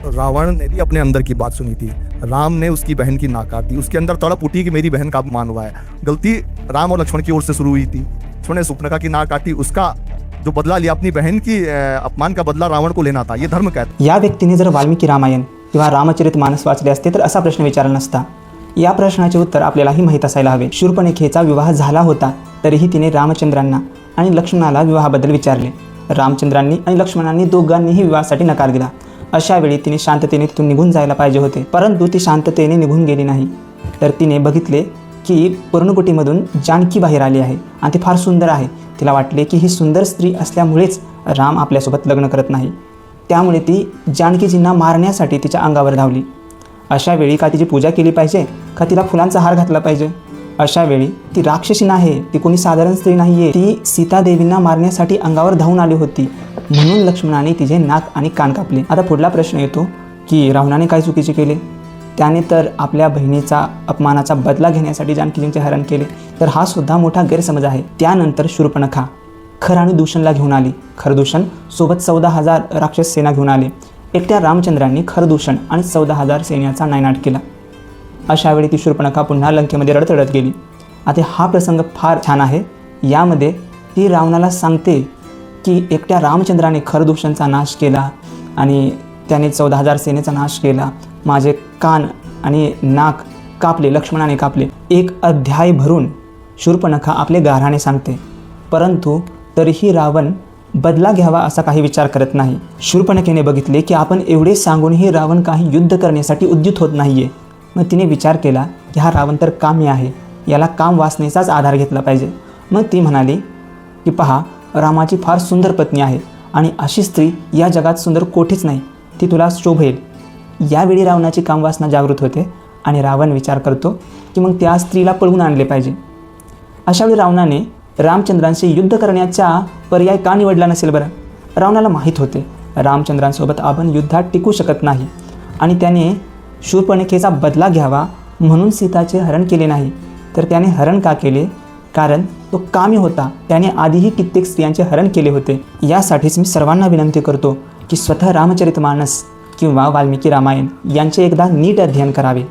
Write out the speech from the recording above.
रावण ने भी अपने अंदर की बात सुनी थी। राम ने उसकी बहन की नाक काटी, उसके अंदर तड़प उठी कि मेरी बहन का अपमान हुआ है। गलती राम और लक्ष्मण की ओर से शुरू हुई थी। लक्ष्मण ने शूर्पणखा की नाक काटी, उसका जो बदला लिया, अपनी बहन की अपमान का बदला रावण को लेना था, ये धर्म कहता। या व्यक्तीने जर वाल्मिकी रामायण किंवा रामचरितमानस वाचले असते तर असा प्रश्न विचारला नसता। या प्रश्नाचे उत्तर आपल्यालाही माहीत असायला हवे। शूर्पणखेचा विवाह झाला होता तरीही तिने रामचंद्रांना आणि लक्ष्मणाला विवाहाबद्दल विचारले। रामचंद्रांनी आणि लक्ष्मणांनी दोघांनीही विवाहासाठी नकार दिला। अशा वेळी तिने शांततेने तिथून निघून जायला पाहिजे होते, परंतु ती शांततेने निघून गेली नाही। तर तिने बघितले की पर्णकुटीमधून जानकी बाहेर आली आहे आणि ती फार सुंदर आहे। तिला वाटले की ही सुंदर स्त्री असल्यामुळेच राम आपल्यासोबत लग्न करत नाही, त्यामुळे ती जानकीजींना मारण्यासाठी तिच्या अंगावर धावली। अशा वेळी का तिची पूजा केली पाहिजे, का तिला फुलांचा हार घातला पाहिजे? अशा वेळी ती राक्षसी नाही, ती कोणी साधारण स्त्री नाहीये, ती सीतादेवींना मारण्यासाठी अंगावर धावून आली होती। म्हणून लक्ष्मणाने तिचे नाक आणि कान कापले। आता पुढला प्रश्न येतो की रावणाने काय चुकीचे केले? त्याने तर आपल्या बहिणीचा अपमानाचा बदला घेण्यासाठी जानकीजींचे हरण केले, तर हा सुद्धा मोठा गैरसमज आहे। त्यानंतर शूर्पणखा खर आणि दूषणला घेऊन आली। खरदूषण सोबत 14,000 राक्षस सेना घेऊन आले। एकट्या रामचंद्रांनी खरदूषण आणि 14,000 सैन्याचा नायनाट केला। अशा वेळी ती शूर्पणखा पुन्हा लंकेमध्ये रडत गेली। आता हा प्रसंग फार छान आहे। यामध्ये ती रावणाला सांगते की एकट्या रामचंद्राने खरदूषणचा नाश केला आणि त्याने 14,000 सेनेचा नाश केला। माझे कान आणि नाक कापले, लक्ष्मणाने कापले। एक अध्याय भरून शूर्पणखा आपले गाऱ्हाणे सांगते, परंतु तरीही रावण बदला घ्यावा असा काही विचार करत नाही। शूर्पणखेने बघितले की आपण एवढे सांगूनही रावण काही युद्ध करण्यासाठी उद्युत होत नाहीये। मग तिने विचार केला की हा रावण तर कामी आहे, याला काम वासनेचाच आधार घेतला पाहिजे। मग ती म्हणाली की पहा, रामाची फार सुंदर पत्नी आहे आणि अशी स्त्री या जगात सुंदर कोठेच नाही, ती तुला शोभेल। यावेळी रावणाची कामवासना जागृत होते आणि रावण विचार करतो की मग त्या स्त्रीला पळवून आणले पाहिजे। अशावेळी रावणाने रामचंद्रांशी युद्ध करण्याचा पर्याय का निवडला नसेल बरं? रावणाला माहीत होते रामचंद्रांसोबत आपण युद्धात टिकू शकत नाही आणि त्याने शूर्पणखेचा बदला घ्यावा म्हणून सीताचे हरण केले नाही। तर त्याने हरण का केले? कारण तो कामी होता, त्याने आधीही कित्येक स्त्रियांचे हरण केले होते। यासाठीच मी सर्वांना विनंती करतो की स्वतः रामचरितमानस किंवा वाल्मिकी रामायण यांचे एकदा नीट अध्ययन करावे।